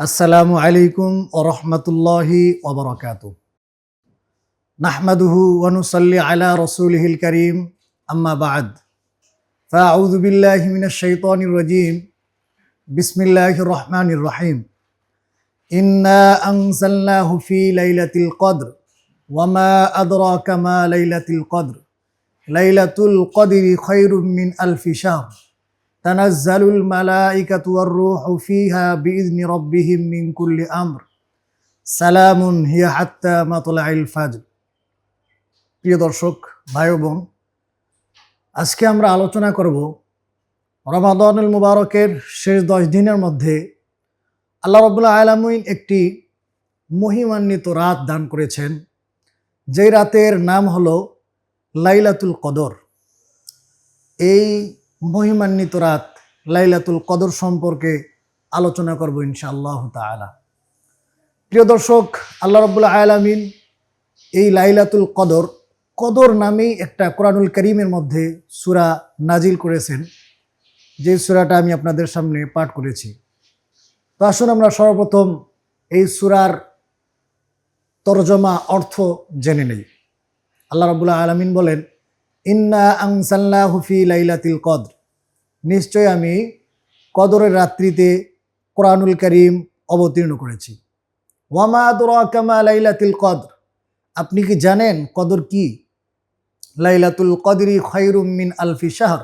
আসসালামু আলাইকুম ওয়া রাহমাতুল্লাহি ওয়া বারাকাতুহু। নাহমাদুহু ওয়া নুসাল্লি আলা রাসূলিহিল কারীম, আম্মা বা'দ। ফাআউযু বিল্লাহি মিনাশ শাইতানির রাজীম। বিসমিল্লাহির রহমানির রহিম। ইন্না আনজালনাহু ফি লাইলাতিল কদর ওয়া মা আদরাকা মা লাইলাতুল কদর। লাইলাতুল কদরি খায়রুম মিন আলফি শাহর। তানাজ্জালুল মালাইকাতু ওয়ার রূহু ফিহা বিইذনি রাব্বিহিম মিন কুল্লি আমর। সালামুন হিয়া হাত্তা মাতলাইল ফাজর। প্রিয় দর্শক, ভাই ও বোন, আজকে আমরা আলোচনা করব রমাদানুল মুবারকের শেষ 10 দিনের মধ্যে আল্লাহ রাব্বুল আলামিন একটি মহিমান্বিত রাত দান করেছেন, যেই রাতের নাম হলো লাইলাতুল কদর। এই মহিমান্বিত রাত লাইলাতুল কদর সম্পর্কে আলোচনা করব ইনশাআল্লাহ তাআলা। প্রিয় দর্শক, আল্লাহ রাব্বুল আলামিন এই লাইলাতুল কদর কদর নামেই একটা কোরআনুল কারীমের মধ্যে সূরা নাজিল করেছেন, যে সূরাটা আমি আপনাদের সামনে পাঠ করেছি। তো আসুন আমরা সর্বপ্রথম এই সূরার তরজমা অর্থ জেনে নেই। আল্লাহ রাব্বুল আলামিন বলেন, ইন্না আনজালনাহু ফি লাইলাতিল কদর। নিশ্চয় আমি কদরের রাত্রিতে কোরআনুল কারীম অবতীর্ণ করেছি। ওয়া মা আদরাকা মা লাইলাতুল কদর। আপনি কি জানেন কদর কি? লাইলাতুল কদরি খায়রুম মিন আলফি শাহর।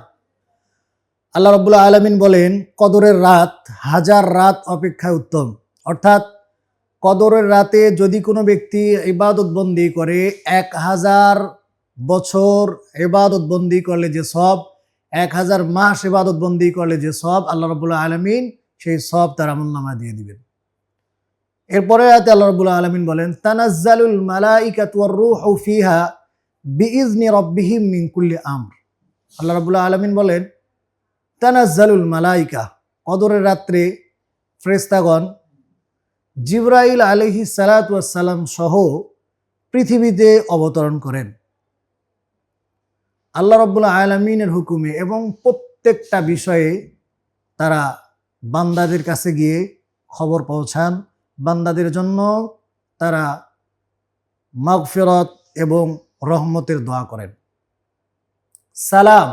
আল্লাহ রাব্বুল আলামিন বলেন, কদরের রাত হাজার রাত অপেক্ষা উত্তম। অর্থাৎ কদরের রাতে যদি কোনো ব্যক্তি ইবাদত বন্দি করে, 1000 বছর ইবাদত বন্দি করলে যে সওয়াব, 1000 মাস ইবাদত বন্দি করলে যে সওয়াব, আল্লাহ রাব্বুল আলামিন সেই সওয়াব তার আমলনামায় দিয়ে দিবেন। এরপরে আয়াতে আল্লাহ রাব্বুল আলামিন বলেন, তানাজ্জালুল মালাইকাতু ওয়ার রূহু ফিহা বিইذনি রাব্বিহিম মিন কুল্লি আমর। আল্লাহ রাব্বুল আলামিন বলেন, তানাজ্জালুল মালাইকা, কদরের রাত্রে ফেরেশতাগণ জিবরাইল আলাইহিস সালাতু ওয়াস সালাম সহ পৃথিবীতে অবতরণ করেন আল্লাহ রাব্বুল আলামিনের হুকুমে, এবং প্রত্যেকটা বিষয়ে তারা বান্দাদের কাছে গিয়ে খবর পৌঁছান। বান্দাদের জন্য তারা মাগফিরাত এবং রহমতের দোয়া করেন। সালাম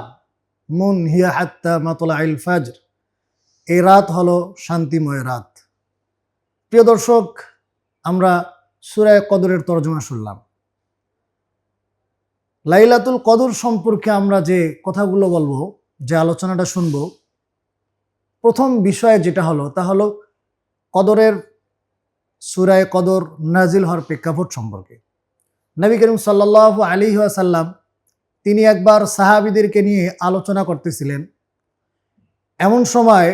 মুন হিয়া হাত্তা মাতলাইল ফাজর। এই রাত হলো শান্তিময় রাত। প্রিয় দর্শক, আমরা সূরা কদরের তরজমা শুনলাম। লাইলাতুল কদর সম্পর্কে আমরা যে কথাগুলো বলবো, যে আলোচনাটা শুনবো, প্রথম বিষয় যেটা হলো তা হলো কদরের সূরা কদর নাজিল হওয়ার প্রেক্ষাপট সম্পর্কে। নবী করিম সাল্লাল্লাহু আলাইহি ওয়াসাল্লাম তিনি একবার সাহাবীদেরকে নিয়ে আলোচনা করতেছিলেন। এমন সময়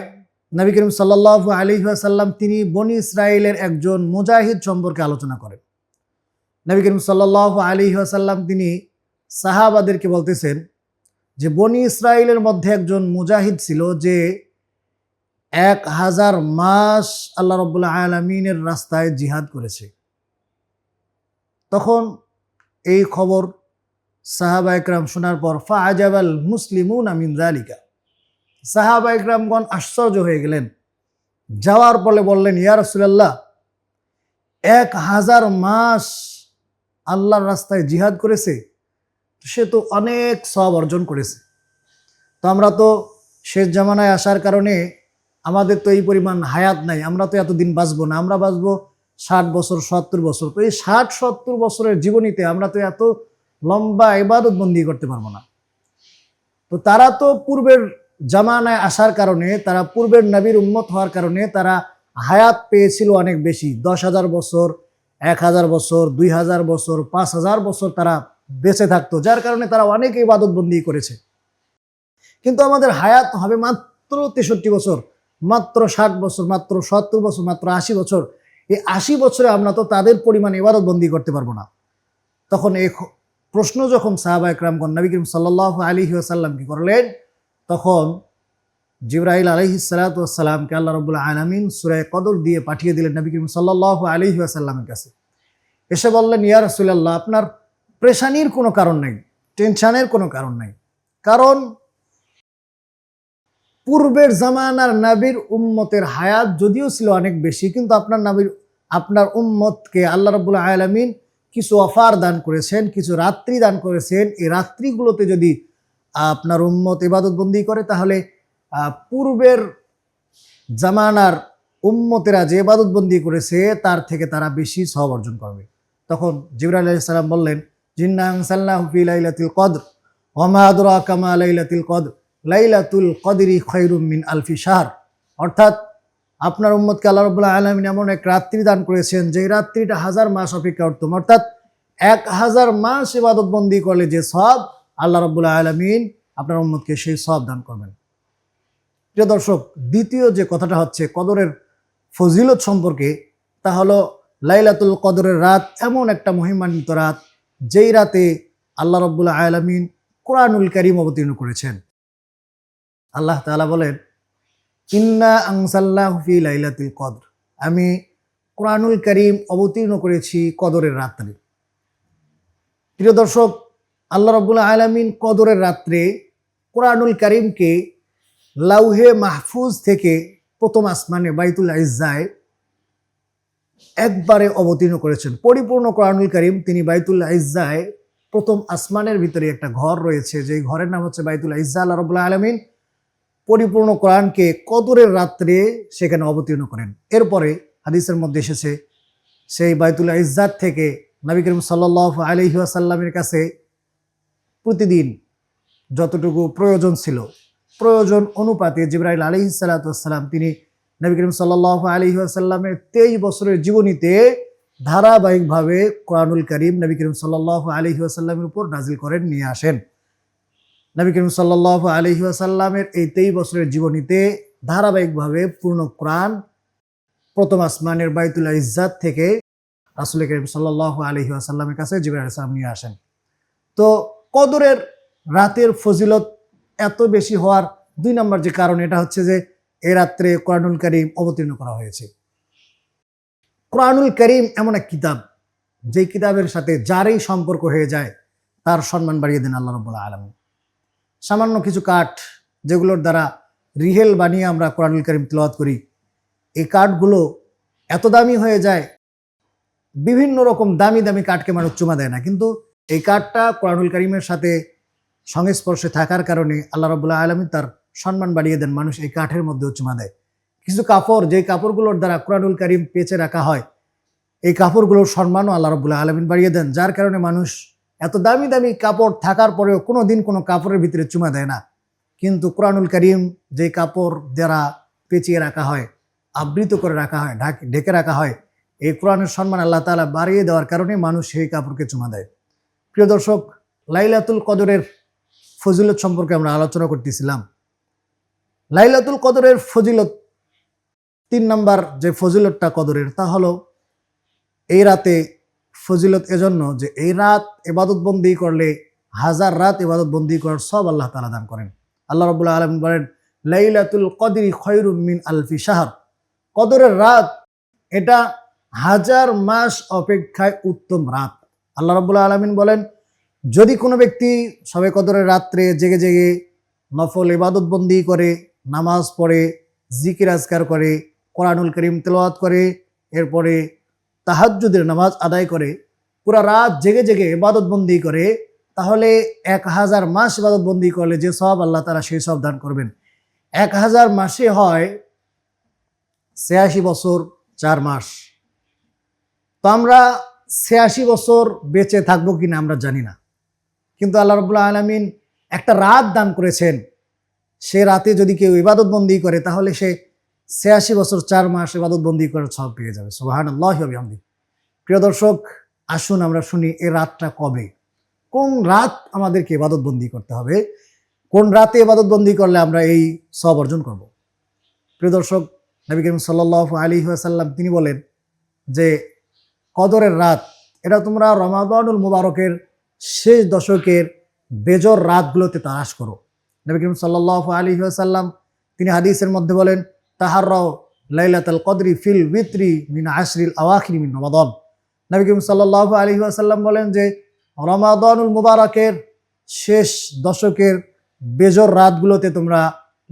নবী করিম সাল্লাল্লাহু আলাইহি ওয়াসাল্লাম তিনি বনি ইসরাইলের একজন মুজাহিদ সম্পর্কে আলোচনা করেন। নবী করিম সাল্লাল্লাহু আলাইহি ওয়াসাল্লাম তিনি সাহাবাদেরকে বলতেছেন যে বনি ইসরাইলের মধ্যে একজন মুজাহিদ ছিল, যে 1000 মাস আল্লাহ রাব্বুল আলামিনের রাস্তায় জিহাদ করেছে। তখন এই খবর সাহাবা ইকরাম শোনার পর ফাআজাবাল মুসলিমুনা মিন যালিকা, সাহাবা ইকরামগণ আশ্চর্য হয়ে গেলেন। যাওয়ার পরে বললেন, ইয়া রাসূলুল্লাহ, 1000 মাস আল্লাহর রাস্তায় জিহাদ করেছে, সে তো অনেক সওয়াব অর্জন করেছে। তো আমরা তো শেষ জামানায় আসার কারণে আমাদের তো এই পরিমাণ হায়াত নাই, আমরা তো এতদিন বাঁচবো না, আমরা বাঁচবো 60 বছর 70 বছর। তো এই 60-70 বছরের জীবনীতে আমরা তো এত লম্বা ইবাদত বন্দি করতে পারবো না। তো তারা তো পূর্বের জামানায় আসার কারণে, তারা পূর্বের নবীর উম্মত হওয়ার কারণে তারা হায়াত পেয়েছিল অনেক বেশি, 10,000 বছর, 1000 বছর, 2000 বছর, 5000 বছর তারা বেঁচে থাকতো, যার কারণে তারা অনেক ইবাদত বন্দি করেছে। কিন্তু আমাদের হায়াত হবে মাত্র 63 বছর, মাত্র 60 বছর, মাত্র 70 বছর, মাত্র 80 বছর। এই 80 বছরে আমরা তো তাদের পরিমাণ ইবাদত বন্দি করতে পারবো না। তখন এই প্রশ্ন যখন সাহাবা ইকরামগণ নবী করিম সাল্লাল্লাহু আলাইহি ওয়াসাল্লাম কি করলেন, তখন জিবরাইল আলাইহিস সালাতু ওয়াস সালামকে আল্লাহ রাব্বুল আলামিন সূরা কদর দিয়ে পাঠিয়ে দিলেন নবী করিম সাল্লাল্লাহু আলাইহি ওয়াসাল্লামের কাছে। এসে বললেন, ইয়া রাসূলুল্লাহ, আপনার পেরেশানির কোনো কারণ নেই, টেনশনের কোনো কারণ নেই, কারণ পূর্বের জামানার নবীর উম্মতের হায়াত যদিও ছিল অনেক বেশি, কিন্তু আপনার উম্মতকে আল্লাহ রাব্বুল আলামিন কিছু অফার দান করেছেন, কিছু রাত্রি দান করেছেন। এই রাত্রিগুলোতে যদি আপনার উম্মত ইবাদত বন্দি করে, তাহলে পূর্বের জামানার উম্মতেরা যে ইবাদত বন্দি করেছে তার থেকে তারা বেশি সওয়াব অর্জন করবে। তখন জিবরাইল আলাইহিস সালাম বললেন, জিন্না আনসালনাহু ফি লাইলাতিল কদর ওয়া মা আদরাকা মা লাইলাতুল কদর লাইলাতুল কদরি খায়রুম মিন আলফি শাহর। অর্থাৎ আপনার উম্মতকে আল্লাহ রাব্বুল আলামিন এমন এক রাত্রি দান করেছেন যে রাত্রিটা 1000 মাস অপেক্ষা উত্তম। অর্থাৎ 1000 মাস ইবাদত বন্দি করলে যে সওয়াব, আল্লাহ রাব্বুল আলামিন আপনার উম্মতকে সেই সওয়াব দান করবেন। প্রিয় দর্শক, দ্বিতীয় যে কথাটা হচ্ছে কদরের ফজিলত সম্পর্কে, তা হলো লাইলাতুল কদরের রাত এমন একটা মহিমান্বিত রাত, যেই রাতে আল্লাহ রাব্বুল আলামিন কোরআনুল কারীম অবতীর্ণ করেছেন। আল্লাহ তাআলা বলেন, ইন্না আনসালনাহু ফি লাইলাতুল কদর, আমি কোরআনুল কারীম অবতীর্ণ করেছি কদরের রাত্রে। প্রিয় দর্শক, আল্লাহ রাব্বুল আলামিন কদরের রাত্রে কোরআনুল কারীমকে লাউহে মাহফুজ থেকে প্রথম আসমানে বাইতুল ইজ্জায় একবারে অবতীর্ণ করেছেন। পরিপূর্ণ কোরআনুল কারীম তিনি বাইতুল ইজ্জায় প্রথম আসমানের ভিতরে একটা ঘর রয়েছে, যেই ঘরের নাম হচ্ছে বাইতুল ইজ্জা। আল্লাহ রাব্বুল আলামিন পরিপূর্ণ কোরআনকে কদরের রাত্রে সেখানে অবতীর্ণ করেন। এরপরে হাদিসের মধ্যে এসেছে, সেই বাইতুল ইজ্জাত থেকে নবী করিম সাল্লাল্লাহু আলাইহি ওয়াসাল্লামের কাছে প্রতিদিন যতটুকু প্রয়োজন ছিল, প্রয়োজন অনুপাতে জিবরাইল আলাইহিস সালাতু ওয়াসসালাম তিনি নবী করিম সাল্লাল্লাহু আলাইহি ওয়াসাল্লামের 23 বছরের জীবনীতে ধারাবাহিকভাবে কোরআনুল কারীম নবী করিম সাল্লাল্লাহু আলাইহি ওয়াসাল্লামের উপর নাজিল করেন, নিয়ে আসেন। নবী করিম সাল্লাল্লাহু আলাইহি ওয়াসাল্লামের এই 23 বছরের জীবনীতে ধারাবাহিকভাবে পূর্ণ কোরআন প্রথম আসমানের বাইতুল ইজ্জাত থেকে রাসূল করিম সাল্লাল্লাহু আলাইহি ওয়াসাল্লামের কাছে জিবরাইল আলাইহিস সালাম নিয়ে আসেন। তো কদরের রাতের ফজিলত এত বেশি হওয়ার 2 নম্বর যে কারণ, এটা হচ্ছে যে এই রাত্রে কোরআনুল কারীম অবতীর্ণ করা হয়েছে। কোরআনুল কারীম এমন এক কিতাব, যেই কিতাবের সাথে যারই সম্পর্ক হয়ে যায় তার সম্মান বাড়িয়ে দেন আল্লাহ রাব্বুল আলামিন। সামান্য কিছু কাঠ যেগুলোর দ্বারা রিহেল বানিয়ে আমরা কোরআনুল কারীম তেলাওয়াত করি, এই কাঠগুলো এত দামি হয়ে যায়, বিভিন্ন রকম দামি দামি কাঠকে মানুষ চুমা দেয় না, কিন্তু এই কাঠটা কোরআনুল কারীমের সাথে সংস্পর্শে থাকার কারণে আল্লাহ রাব্বুল আলামিন তার সম্মান বাড়িয়ে দেন, মানুষ এই কাঠের মধ্যেও চুমা দেয়। কিছু কাপড়, যেই কাপড়গুলোর দ্বারা কোরআনুল কারীম পেঁচে রাখা হয়, এই কাপড়গুলোর সম্মানও আল্লাহ রাব্বুল আলামিন বাড়িয়ে দেন, যার কারণে মানুষ এত দামি দামি কাপড় থাকার পরেও কোনো দিন কোনো কাপড়ের ভিতরে চুমা দেয় না। কিন্তু কোরআনুল কারীম যে কাপড় দ্বারা পেঁচিয়ে রাখা হয়, আবৃত করে রাখা হয়, ঢেকে রাখা হয়, এই কোরআনের সম্মান আল্লাহ তাআলা বাড়িয়ে দেওয়ার কারণে মানুষ সেই কাপড়কে চুমা দেয়। প্রিয় দর্শক, লাইলাতুল কদরের ফজিলত সম্পর্কে আমরা আলোচনা করতেছিলাম। লাইলাতুল কদরের ফজিলত 3 নম্বর যে ফজিলতটা কদরের, তা হলো এই রাতে ফজিলত এজন্য যে এই রাত ইবাদত বন্দি করলে 1000 রাত ইবাদত বন্দি করার সব আল্লাহ তাআলা দান করেন। আল্লাহ রাব্বুল আলামিন বলেন, লাইলাতুল কদরি খায়রুম মিন আলফি শাহর, কদরের রাত এটা 1000 মাস অপেক্ষায় উত্তম রাত। আল্লাহ রাব্বুল আলামিন বলেন, যদি কোনো ব্যক্তি শবে কদরের রাত্রে জেগে জেগে নফল ইবাদত বন্দি করে, নামাজ পড়ে, জিকির আজকার করে, কোরআনুল কারীম তেলাওয়াত করে, এরপরে তাহাজ্জুদের নামাজ আদায় করে, পুরা রাত জেগে জেগে ইবাদত বন্দি করে, তাহলে 1000 মাস ইবাদত বন্দি করলে যে সওয়াব আল্লাহ তাআলা সেই সওয়াব দান করবেন। 1000 মাসে হয় 86 বছর 4 মাস। তো আমরা 86 বছর বেঁচে থাকবো কিনা আমরা জানি না, কিন্তু আল্লাহ রাব্বুল আলামিন একটা রাত দান করেছেন, সে রাতে যদি কেউ ইবাদত বন্দি করে তাহলে সে 86 বছর 4 মাস ইবাদত বন্দি করার সওয়াব পেয়ে যাবে। সুবহানাল্লাহি ওয়া বিহামদিহি। প্রিয় দর্শক, আসুন আমরা শুনি এই রাতটা কবে, কোন রাত আমাদেরকে ইবাদত বন্দি করতে হবে, কোন রাতে ইবাদত বন্দি করলে আমরা এই সওয়াব অর্জন করব। প্রিয় দর্শক, নবী করিম সাল্লাল্লাহু আলাইহি ওয়াসাল্লাম তিনি বলেন যে কদরের রাত এটা তোমরা রমাদানুল মুবারকের শেষ দশকের বেজর রাতগুলোতে তালাশ করো। নবী করিম সাল্লাল্লাহু আলাইহি ওয়াসাল্লাম তিনি হাদিসের মধ্যে বলেন, তাহাররাও লাইলাতুল কদরি ফিল উইতরি মিন আশরিল আওয়াখির মিন রমাদান। নবী করিম সাল্লাল্লাহু আলাইহি ওয়াসাল্লাম বলেন যে রমাদানুল মুবারকের শেষ দশকের বেজর রাতগুলোতে তোমরা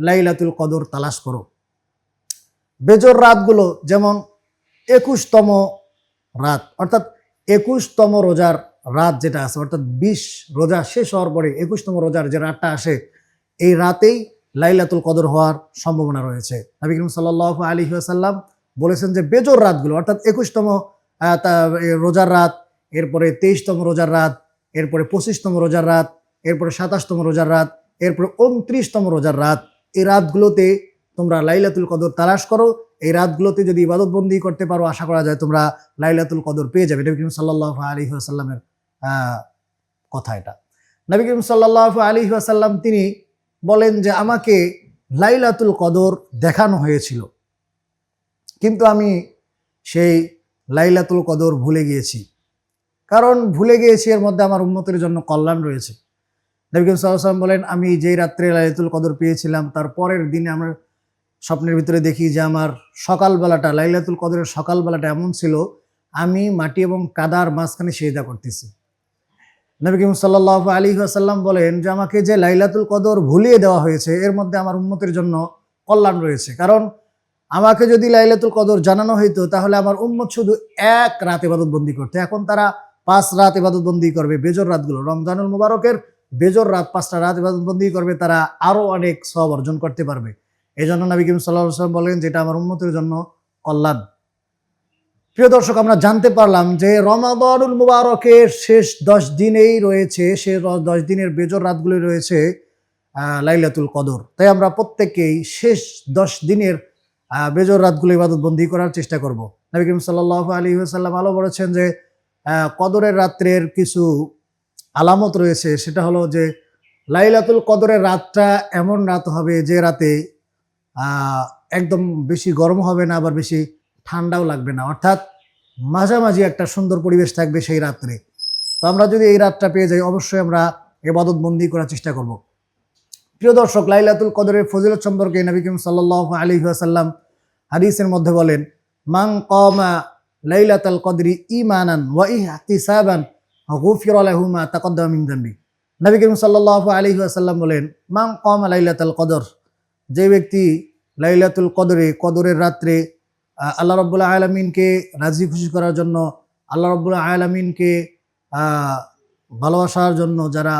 লাইলাতুল কদর তালাশ করো। বেজর রাতগুলো যেমন 21তম রাত, অর্থাৎ 21তম রোজার রাত যেটা আছে, অর্থাৎ 20 রোজা শেষ হওয়ার পরে 21তম রোজার যে রাতটা আসে, এই রাতেই লাইলাতুল কদর হওয়ার সম্ভাবনা রয়েছে। নবী করিম সাল্লাল্লাহু আলাইহি ওয়াসাল্লাম বলেছেন যে বেজর রাতগুলো, অর্থাৎ 21তম রোজার রাত, এরপরে 23তম রোজার রাত, এরপরে 25তম রোজার রাত, এরপরে 27তম রোজার রাত, এরপরে 29তম রোজার রাত, এই রাতগুলোতে তোমরা লাইলাতুল কদর তালাশ করো। এই রাতগুলোতে যদি ইবাদত বন্দি করতে পারো, আশা করা যায় তোমরা লাইলাতুল কদর পেয়ে যাবে। নবী করিম সাল্লাল্লাহু আলাইহি ওয়াসাল্লামের কথা এটা। নবী করিম সাল্লাল্লাহু আলাইহি ওয়াসাল্লাম তিনি বলেন যে আমাকে লাইলাতুল কদর দেখানো হয়েছিল, কিন্তু আমি সেই লাইলাতুল কদর ভুলে গিয়েছি। কারণ ভুলে গিয়েছি, এর মধ্যে আমার উম্মতের জন্য কল্যাণ রয়েছে। নবী করিম সাল্লাল্লাহু আলাইহি ওয়াসাল্লাম বলেন, আমি যেই রাত্রে লাইলাতুল কদর পেয়েছিলাম, তার পরের দিনে আমরা স্বপ্নের ভিতরে দেখি যে আমার সকালবেলাটা, লাইলাতুল কদরের সকালবেলাটা এমন ছিল, আমি মাটি এবং কাদার মাঝখানে সিজদা করতেছি। নবী করিম সাল্লাল্লাহু আলাইহি ওয়াসাল্লাম বলেন যে আমাকে যে লাইলাতুল কদর ভুলিয়ে দেওয়া হয়েছে, এর মধ্যে আমার উম্মতের জন্য কল্যাণ রয়েছে। কারণ আমাকে যদি লাইলাতুল কদর জানানো হইতো, তাহলে আমার উম্মত শুধু এক রাত ইবাদত বন্দি করতে, এখন তারা 5 রাত ইবাদত বন্দি করবে। বেজর রাতগুলো, রমজানুল মুবারকের বেজর রাত 5টা রাত ইবাদত বন্দি করবে, তারা আরো অনেক সওয়াব অর্জন করতে পারবে। এই জন্য নবী করিম সাল্লাল্লাহু আলাইহি ওয়াসাল্লাম বলেন যেটা আমার উম্মতের জন্য কল্যাণ। প্রিয় দর্শক, আমরা জানতে পারলাম যে রমাদানুল মুবারকের শেষ 10 দিনেই রয়েছে, সে 10 দিনের বেজর রাতগুলো রয়েছে লাইলাতুল কদর। তাই আমরা প্রত্যেকেই শেষ 10 দিনের বেজর রাতগুলো ইবাদত বন্দি করার চেষ্টা করব। নবী করিম সাল্লাল্লাহু আলাইহি ওয়াসাল্লাম আলো বলেছেন যে কদরের রাত্রের কিছু আলামত রয়েছে, সেটা হলো যে লাইলাতুল কদরের রাতটা এমন রাত হবে যে রাতে একদম বেশি গরম হবে না, আবার বেশি ঠান্ডাও লাগবে না, অর্থাৎ মাঝামাঝি একটা সুন্দর পরিবেশ থাকবে সেই রাত্রে। তো আমরা যদি এই রাতটা পেয়ে যাই, অবশ্যই আমরা ইবাদত বন্দি করার চেষ্টা করব। প্রিয় দর্শক, লাইলাতুল কদরের ফজিলত সম্পর্কে নবী করিম সাল্লাল্লাহু আলাইহি ওয়াসাল্লাম হাদিসের মধ্যে বলেন, মান কামা লাইলাতুল কদরি ঈমানান ওয়া ইহতিসাবান গুফিরা লাহু মা তাকদ্দামা মিন যামবি। নবী করিম সাল্লাল্লাহু আলাইহি ওয়াসাল্লাম বলেন, মান কামা লাইলাতুল কদর, যে ব্যক্তি লাইলাতুল কদরে, কদরের রাত্রে আল্লাহ রাব্বুল আলামিনকে রাজি খুশি করার জন্য, আল্লাহ রাব্বুল আলামিনকে ভালোবাসার জন্য যারা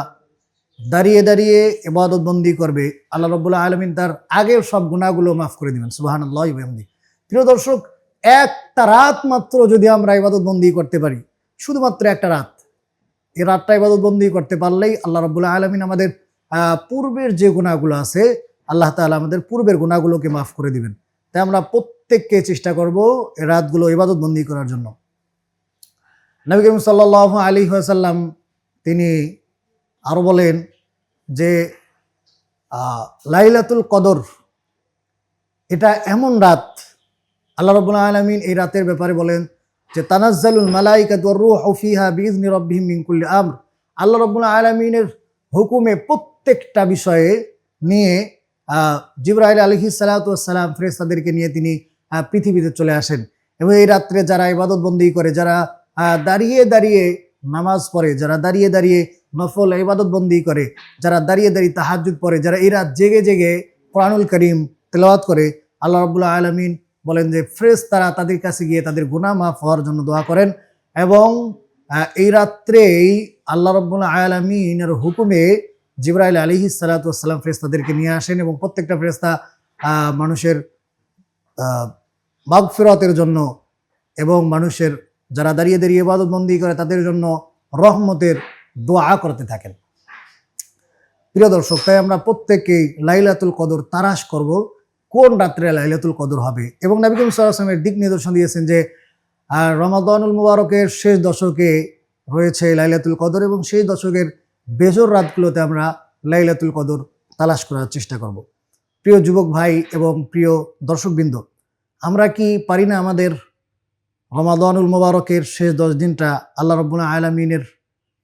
দাঁড়িয়ে দাঁড়িয়ে ইবাদত বন্দি করবে, আল্লাহ রাব্বুল আলামিন তার আগের সব গুনাহগুলো মাফ করে দিবেন। সুবহানাল্লাহি ওয়া বিহামদিহি। প্রিয় দর্শক, একটা রাত মাত্র যদি আমরা ইবাদত বন্দি করতে পারি, শুধুমাত্র একটা রাত, এই রাতটা ইবাদত বন্দি করতে পারলেই আল্লাহ রাব্বুল আলামিন আমাদের পূর্বের যে গুনাহগুলো আছে, আল্লাহ তাআলা আমাদের পূর্বের গুনাহগুলোকে মাফ করে দিবেন। তাই আমরা প্রত্যেককে চেষ্টা করব এই রাতগুলো ইবাদত বন্দি করার জন্য। নবী করিম সাল্লাল্লাহু আলাইহি ওয়াসাল্লাম তিনি আরো বলেন যে লাইলাতুল কদর এটা এমন রাত, আল্লাহ রাব্বুল আলামিন এই রাতের ব্যাপারে বলেন যে তানাজ্জালুল মালাইকাতু ওয়ার রূহু ফিহা বিইজনি রাব্বিহিম মিন কুল্লি আমর। আল্লাহ রাব্বুল আলামিনের হুকুমে প্রত্যেকটা বিষয়ে নিয়ে জিবরাইল আলাইহিস সালাতু ওয়াস সালাম ফেরেশতাদেরকে নিয়ে তিনি পৃথিবীতে চলে আসেন। এবং এই রাত্রে যারা ইবাদত বন্দি করে, যারা দাঁড়িয়ে দাঁড়িয়ে নামাজ পড়ে, যারা দাঁড়িয়ে দাঁড়িয়ে নফল ইবাদত বন্দি করে, যারা দাঁড়িয়ে দাঁড়িয়ে তাহাজ্জুদ পড়ে, যারা এই রাত জেগে জেগে কোরআনুল কারীম তেলাওয়াত করে, আল্লাহ রাব্বুল আলামিন বলেন যে ফেরেশতারা তাদের কাছে গিয়ে তাদের গুনাহ মাফ হওয়ার জন্য দোয়া করেন। এবং এই রাত্রেই আল্লাহ রাব্বুল আলামিনের হুকুমে জিবরাইল আলাইহিস সালাতু ওয়াস সালাম ফেরেশতাদেরকে নিয়ে আসেন, এবং প্রত্যেকটা ফেরেশতা মানুষের মাগফিরাতের জন্য এবং মানুষের যারা দাঁড়িয়ে দাঁড়িয়ে ইবাদত বন্দি করে তাদের জন্য রহমতের দোয়া করতে থাকেন। প্রিয় দর্শক, তাই আমরা প্রত্যেকেই লাইলাতুল কদর তালাশ করব, কোন রাত্রে লাইলাতুল কদর হবে। এবং নবী করিম সাল্লাল্লাহু আলাইহি ওয়াসাল্লামের দিক নির্দেশনা দিয়েছেন যে রমাদানুল মুবারকের শেষ দশকে রয়েছে লাইলাতুল কদর, এবং সেই দশকের বেজর রাতগুলোতে আমরা লাইলাতুল কদর তালাশ করার চেষ্টা করব। প্রিয় যুবক ভাই এবং প্রিয় দর্শকবৃন্দ, আমরা কি পারি না আমাদের রমাদানুল মুবারকের শেষ 10 দিনটা আল্লাহ রাব্বুল আলামিনের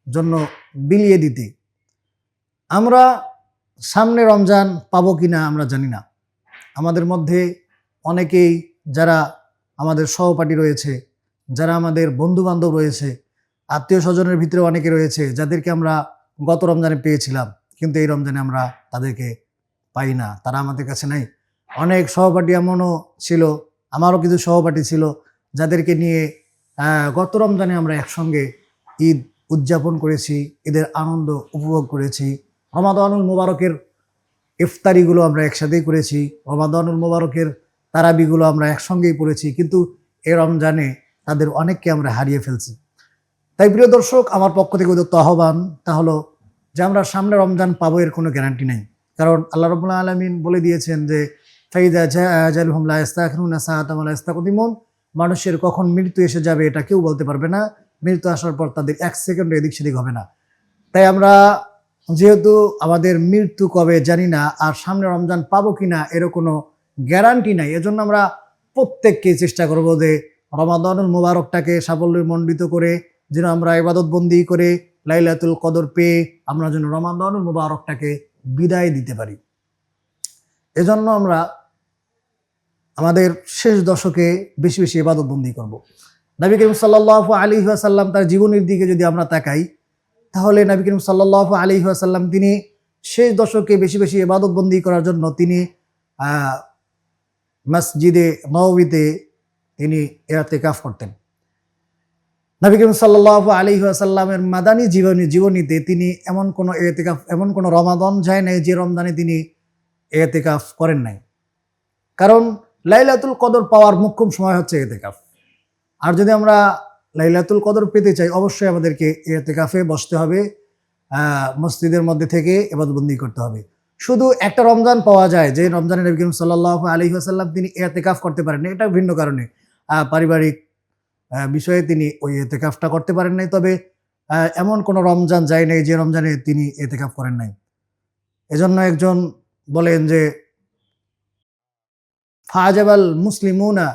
জন্য বিলিয়ে দিতে? আমরা সামনে রমজান পাবো কিনা আমরা জানি না। আমাদের মধ্যে অনেকেই যারা আমাদের সহপাঠী রয়েছে, যারা আমাদের বন্ধু বান্ধব রয়েছে, আত্মীয় স্বজনের ভিতরে অনেকে রয়েছে যাদেরকে আমরা গত রমজানে পেয়েছিলাম, কিন্তু এই রমজানে আমরা তাদেরকে পাই না, তারা আমাদের কাছে নাই। অনেক সহপাঠী এমনও ছিল, আমারও কিছু সহপাঠী ছিল যাদেরকে নিয়ে গত রমজানে আমরা একসঙ্গে ঈদ উদযাপন করেছি, ঈদের আনন্দ উপভোগ করেছি। রমাদানুল মুবারকের ইফতারিগুলো আমরা একসাথেই করেছি, রমাদানুল মুবারকের তারাবিগুলো আমরা একসঙ্গেই পড়েছি, কিন্তু এ রমজানে তাদের অনেককে আমরা হারিয়ে ফেলছি। তাই প্রিয় দর্শক, আমার পক্ষ থেকে উদ্যত আহ্বান তা হলো যে আমরা সামনে রমজান পাবো এর কোনো গ্যারান্টি নেই। কারণ আল্লাহ রাব্বুল আলামিন বলে দিয়েছেন যে ফাইদা জাআ আজালুহুম লা ইস্তাখিরুনা সাআতাম ওয়া লা ইস্তাকদিমুন, মানুষের কখন মৃত্যু এসে যাবে এটা কেউ বলতে পারবে না। মৃত্যু আসার পর তাদের এক সেকেন্ড এদিক সেদিক হবে না। তাই আমরা যেহেতু আমাদের মৃত্যু কবে জানি না, আর সামনে রমজান পাবো কিনা এরও কোনো গ্যারান্টি নাই, এজন্য আমরা প্রত্যেককে চেষ্টা করব যে রমাদানুল মুবারকটাকে সাফল্যমণ্ডিত করে যেন আমরা ইবাদত বন্দি করে লাইলাতুল কদর পেয়ে আমরা যেন রমাদানুল মুবারকটাকে বিদায় দিতে পারি। এজন্য আমরা আমাদের শেষ দশকে বেশি বেশি ইবাদত বন্দি করব। নবী করিম সাল্লাল্লাহু আলাইহি ওয়াসাল্লাম তার জীবনের দিকে যদি আমরা তাকাই, তাহলে নবী করিম সাল্লাল্লাহু আলাইহি ওয়াসাল্লাম তিনি শেষ দশকে বেশি বেশি ইবাদত বন্দি করার জন্য তিনি মসজিদে নববীতে তিনি ইতিকাফ করতেন। নবী করিম সাল্লাল্লাহু আলাইহি ওয়াসাল্লামের মাদানী জীবনীতে তিনি এমন কোনো ইতিকাফ, এমন কোনো রমাদান যায় নাই যে রমজানে তিনি ইতিকাফ করেন নাই। কারণ লাইলাতুল কদর পাওয়ার মুখ্যম সময় হচ্ছে ইতিকাফ। আর যদি আমরা লাইলাতুল কদর পেতে চাই, অবশ্যই আমাদেরকে ইতিকাফে বসতে হবে, মসজিদের মধ্যে থেকে ইবাদতবন্দি করতে হবে। শুধু একটা রমজান পাওয়া যায় যে রমজানে নবী করিম সাল্লাল্লাহু আলাইহি ওয়াসাল্লাম তিনি ইতিকাফ করতে পারেন না, এটা ভিন্ন কারণে, পারিবারিক বিষয়ে তিনি ওই ইতিকাফটা করতে পারেন নাই। তবে এমন কোনো রমজান যায় নাই যে রমজানে তিনি ইতিকাফ করেন নাই। এজন্য একজন বলেন যে ফাজাবাল মুসলিমুনা,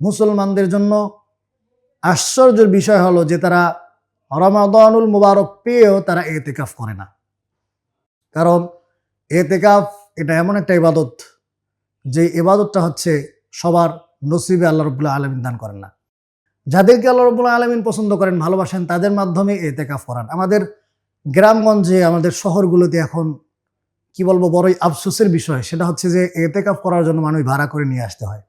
মুসলমানদের জন্য আশ্চর্যের বিষয় হলো যে তারা রমাদানুল মুবারক পেয়েও তারা ইতিকাফ করে না। কারণ ইতিকাফ এটা এমন একটা ইবাদত যে ইবাদতটা হচ্ছে সবার নসিবে আল্লাহ রাব্বুল আলামিন দান করেন না। যাদেরকে আল্লাহ রাব্বুল আলামিন পছন্দ করেন, ভালোবাসেন, তাদের মাধ্যমে ইতিকাফ করান। আমাদের গ্রামগঞ্জে, আমাদের শহরগুলোতে এখন কি বলবো, বড়ই আফসোসের বিষয়, সেটা হচ্ছে যে ইতিকাফ করার জন্য মানুষ ভাড়া করে নিয়ে আসতে হয়।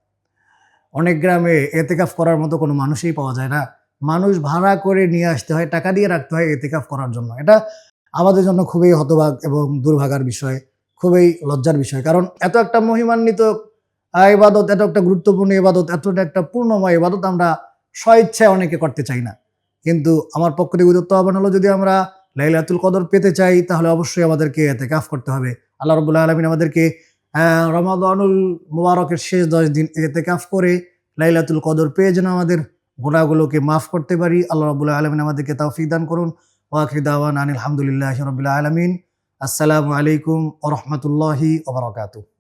অনেক গ্রামে ইতিকাফ করার মতো কোনো মানুষই পাওয়া যায় না, মানুষ ভাড়া করে নিয়ে আসতে হয়, টাকা দিয়ে রাখতে হয় ইতিকাফ করার জন্য। এটা আমাদের জন্য খুবই হতভাগ এবং দুর্ভাগার বিষয়, খুবই লজ্জার বিষয়। কারণ এত একটা মহিমান্বিত ইবাদত, এত একটা গুরুত্বপূর্ণ ইবাদত, এতটা একটা পূর্ণময় ইবাদত আমরা স্বইচ্ছায় অনেকে করতে চাই না। কিন্তু আমার পক্ষ থেকে উদ্যত আহ্বান হলো, যদি আমরা লাইলাতুল কদর পেতে চাই তাহলে অবশ্যই আমাদেরকে ইতিকাফ করতে হবে। আল্লাহ রাব্বুল আলামিন আমাদেরকে রমাদানুল মুবারকের শেষ 10 দিন ইতিকাফ করে লাইলাতুল কদর পেয়ে যেন আমাদের গুনাহগুলোকে মাফ করতে পারি। আল্লাহ রাব্বুল আলামিন আমাদেরকে তৌফিক দান করুন। ওয়া আখিরু দাওয়ানা আলহামদুলিল্লাহি রাব্বিল আলামিন। আসসালামু আলাইকুম ওয়া রাহমাতুল্লাহি ওয়া বারাকাতুহু।